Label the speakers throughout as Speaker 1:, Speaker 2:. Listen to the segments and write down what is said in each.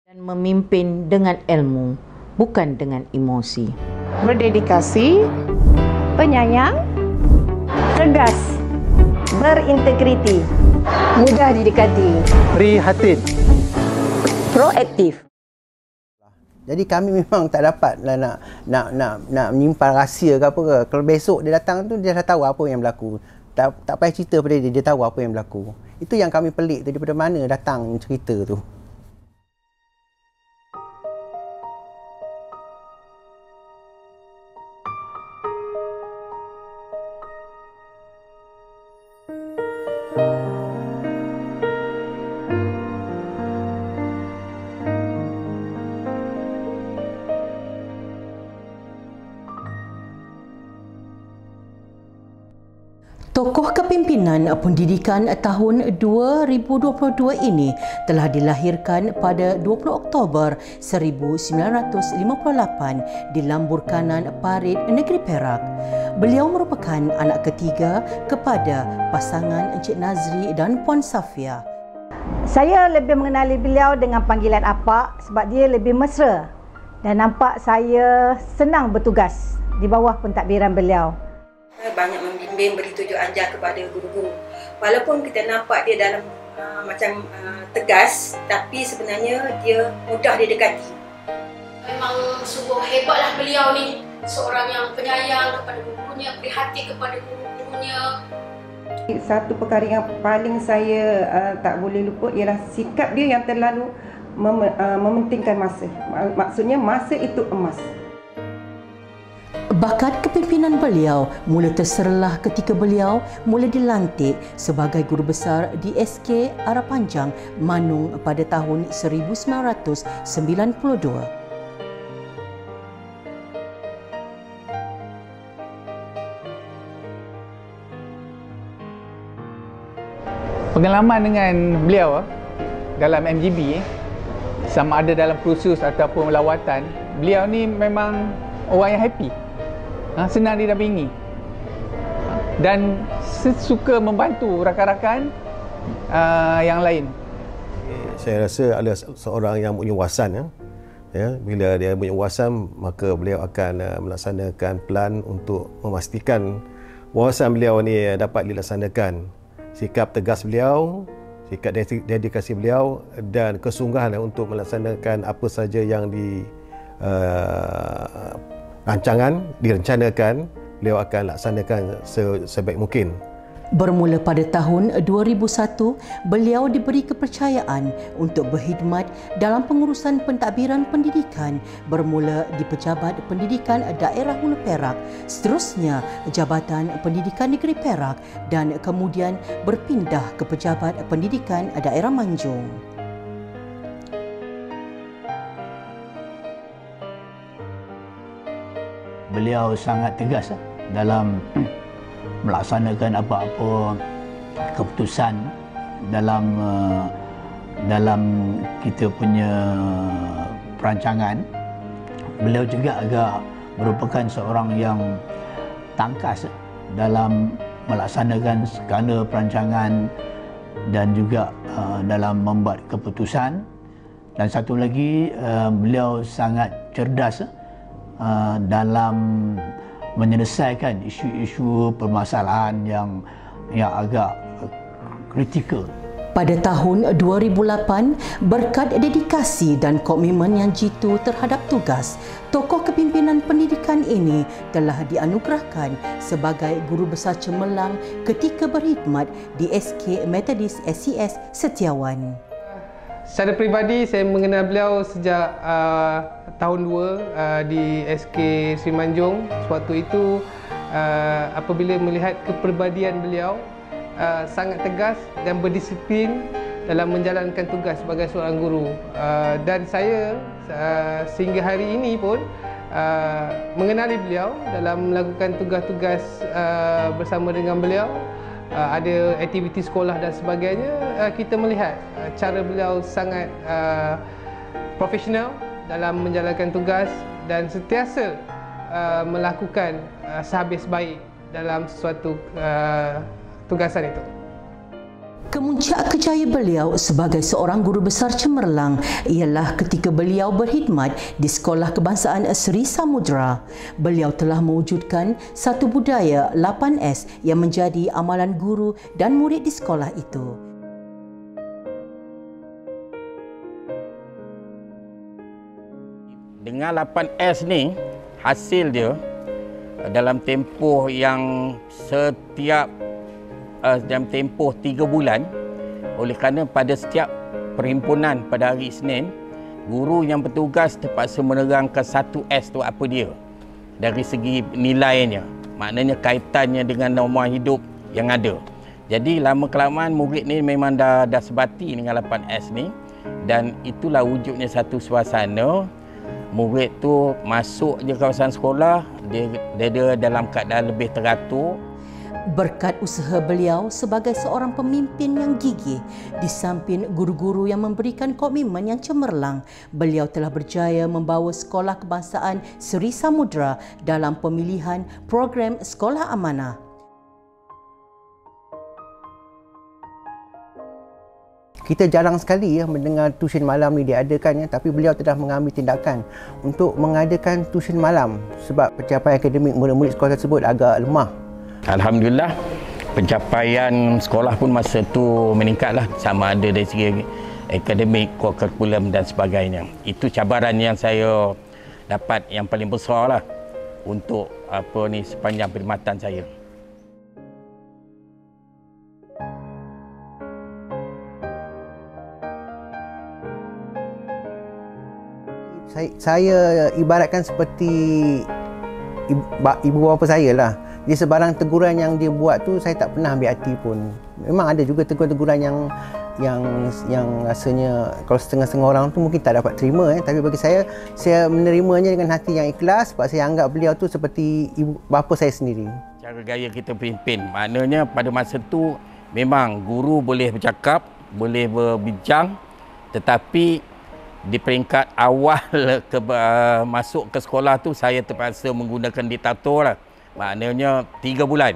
Speaker 1: Dan memimpin dengan ilmu, bukan dengan emosi.
Speaker 2: Berdedikasi,
Speaker 3: penyayang, cerdas, berintegriti, mudah didekati,
Speaker 4: prihatin,
Speaker 3: proaktif.
Speaker 5: Jadi kami memang tak dapat lah nak menyimpan rahsia ke apa ke. Kalau besok dia datang tu dia dah tahu apa yang berlaku. Tak payah cerita pada dia tahu apa yang berlaku. Itu yang kami pelik tu, daripada mana datang cerita tu.
Speaker 1: Tokoh kepimpinan pendidikan tahun 2022 ini telah dilahirkan pada 20 Oktober 1958 di Lambur Kanan, Parit, Negeri Perak. Beliau merupakan anak ketiga kepada pasangan Encik Nazri dan Puan Safia.
Speaker 3: Saya lebih mengenali beliau dengan panggilan Apak sebab dia lebih mesra dan nampak saya senang bertugas di bawah pentadbiran beliau.
Speaker 6: Banyak membimbing, beri tunjuk ajar kepada guru-guru. Walaupun kita nampak dia dalam macam tegas, tapi sebenarnya dia mudah didekati.
Speaker 7: Memang sungguh hebatlah beliau ni, seorang yang penyayang kepada gurunya, prihatin kepada guru-gurunya.
Speaker 2: satu perkara yang paling saya tak boleh lupa ialah sikap dia yang terlalu mementingkan masa. Maksudnya masa itu emas.
Speaker 1: Bakat kepimpinan beliau mula terserlah ketika beliau mula dilantik sebagai guru besar di SK Arah Panjang, Manung pada tahun 1992.
Speaker 4: Pengalaman dengan beliau dalam MGB, sama ada dalam kursus ataupun lawatan, beliau ni memang orang yang happy, senang didampingi dan suka membantu rakan-rakan yang lain.
Speaker 8: Saya rasa ada seorang yang punya wawasan. Bila dia punya wawasan, maka beliau akan melaksanakan plan untuk memastikan wawasan beliau ni dapat dilaksanakan. Sikap tegas beliau, sikap dedikasi beliau dan kesungguhan untuk melaksanakan apa saja yang direncanakan, beliau akan laksanakan sebaik mungkin.
Speaker 1: Bermula pada tahun 2001, beliau diberi kepercayaan untuk berkhidmat dalam pengurusan pentadbiran pendidikan bermula di Pejabat Pendidikan Daerah Hulu Perak, seterusnya Jabatan Pendidikan Negeri Perak dan kemudian berpindah ke Pejabat Pendidikan Daerah Manjung.
Speaker 9: Beliau sangat tegas dalam melaksanakan apa-apa keputusan dalam kita punya perancangan. Beliau juga agak merupakan seorang yang tangkas dalam melaksanakan segala perancangan dan juga dalam membuat keputusan. Dan satu lagi, beliau sangat cerdas dalam menyelesaikan isu-isu permasalahan yang agak kritikal.
Speaker 1: Pada tahun 2008, berkat dedikasi dan komitmen yang jitu terhadap tugas, tokoh kepimpinan pendidikan ini telah dianugerahkan sebagai Guru Besar Cemerlang ketika berkhidmat di SK Methodist SCS Setiawan.
Speaker 10: Secara peribadi, saya mengenal beliau sejak tahun 2 di SK Sri Manjung. Sewaktu itu, apabila melihat kepribadian beliau, sangat tegas dan berdisiplin dalam menjalankan tugas sebagai seorang guru. Dan saya sehingga hari ini pun mengenali beliau dalam melakukan tugas-tugas bersama dengan beliau. Ada aktiviti sekolah dan sebagainya. Kita melihat cara beliau sangat profesional dalam menjalankan tugas dan sentiasa melakukan sehabis baik dalam sesuatu tugasan itu.
Speaker 1: Kemuncak kejayaan beliau sebagai seorang guru besar cemerlang ialah ketika beliau berkhidmat di Sekolah Kebangsaan Seri Samudra. Beliau telah mewujudkan satu budaya 8S yang menjadi amalan guru dan murid di sekolah itu.
Speaker 11: Dengan 8S ni, hasil dia dalam tempoh yang setiap dalam tempoh 3 bulan, oleh kerana pada setiap perhimpunan pada hari Isnin, guru yang bertugas terpaksa menerangkan 1S tu apa dia dari segi nilainya, maknanya kaitannya dengan norma hidup yang ada. Jadi lama-kelamaan murid ni memang dah sebati dengan 8S ni, dan itulah wujudnya satu suasana. Murid tu masuk je kawasan sekolah, dia dalam keadaan lebih teratur.
Speaker 1: Berkat usaha beliau sebagai seorang pemimpin yang gigih, di samping guru-guru yang memberikan komitmen yang cemerlang, beliau telah berjaya membawa Sekolah Kebangsaan Seri Samudra dalam pemilihan program Sekolah Amanah.
Speaker 5: Kita jarang sekali mendengar tuition malam ni diadakan, tapi beliau telah mengambil tindakan untuk mengadakan tuition malam sebab pencapaian akademik murid-murid sekolah tersebut agak lemah.
Speaker 11: Alhamdulillah, pencapaian sekolah pun masa tu meningkatlah, sama ada dari segi akademik, kurikulum dan sebagainya. Itu cabaran yang saya dapat yang paling besar lah untuk sepanjang perkhidmatan saya.
Speaker 5: Saya ibaratkan seperti ibu bapa saya lah. Dia sebarang teguran yang dia buat tu saya tak pernah ambil hati pun. Memang ada juga teguran-teguran yang rasanya kalau setengah-setengah orang tu mungkin tak dapat terima, tapi bagi saya menerimanya dengan hati yang ikhlas sebab saya anggap beliau tu seperti ibu bapa saya sendiri.
Speaker 11: Cara gaya kita pimpin, maknanya pada masa tu memang guru boleh bercakap, boleh berbincang, tetapi di peringkat awal masuk ke sekolah tu saya terpaksa menggunakan diktator lah. Maknanya 3 bulan.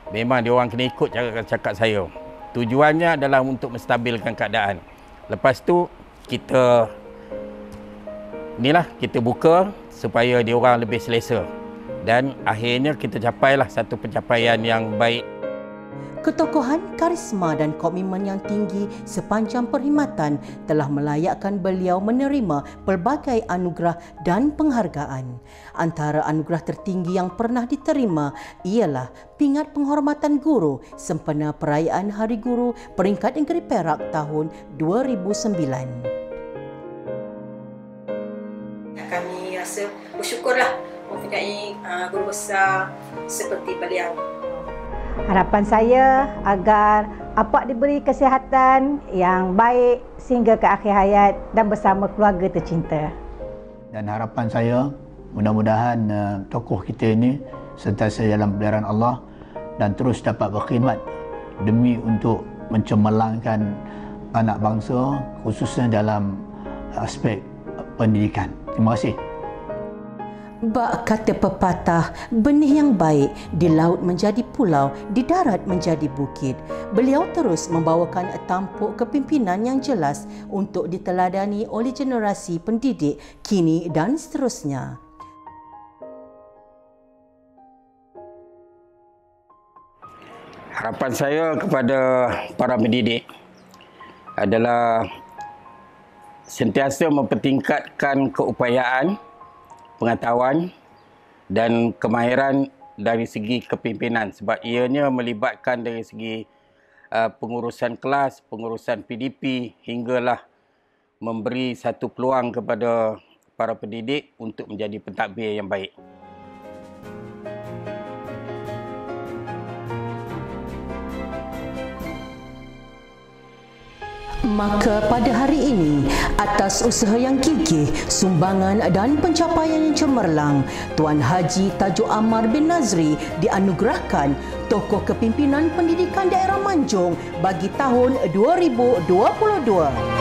Speaker 11: Memang diorang kena ikut cara cakap saya. Tujuannya adalah untuk menstabilkan keadaan. Lepas tu kita buka supaya diorang lebih selesa. Dan akhirnya kita capailah satu pencapaian yang baik.
Speaker 1: Ketokohan, karisma dan komitmen yang tinggi sepanjang perkhidmatan telah melayakkan beliau menerima pelbagai anugerah dan penghargaan. Antara anugerah tertinggi yang pernah diterima ialah Pingat Penghormatan Guru sempena perayaan Hari Guru peringkat Negeri Perak tahun 2009.
Speaker 6: Kami rasa bersyukurlah mempunyai guru besar seperti beliau.
Speaker 3: Harapan saya agar Apak diberi kesihatan yang baik sehingga ke akhir hayat dan bersama keluarga tercinta.
Speaker 9: Dan harapan saya mudah-mudahan tokoh kita ini sentiasa dalam peliharaan Allah dan terus dapat berkhidmat demi untuk mencemerlangkan anak bangsa khususnya dalam aspek pendidikan. Terima kasih.
Speaker 1: Bak kata pepatah, benih yang baik di laut menjadi pulau, di darat menjadi bukit. Beliau terus membawakan tampuk kepimpinan yang jelas untuk diteladani oleh generasi pendidik kini dan seterusnya.
Speaker 11: Harapan saya kepada para pendidik adalah sentiasa mempertingkatkan keupayaan, pengetahuan dan kemahiran dari segi kepimpinan sebab ianya melibatkan dari segi pengurusan kelas, pengurusan PDP hinggalah memberi satu peluang kepada para pendidik untuk menjadi pentadbir yang baik.
Speaker 1: Maka pada hari ini, atas usaha yang gigih, sumbangan dan pencapaian yang cemerlang, Tuan Haji Tajuk Ammar bin Nazri dianugerahkan Tokoh Kepimpinan Pendidikan Daerah Manjung bagi tahun 2022.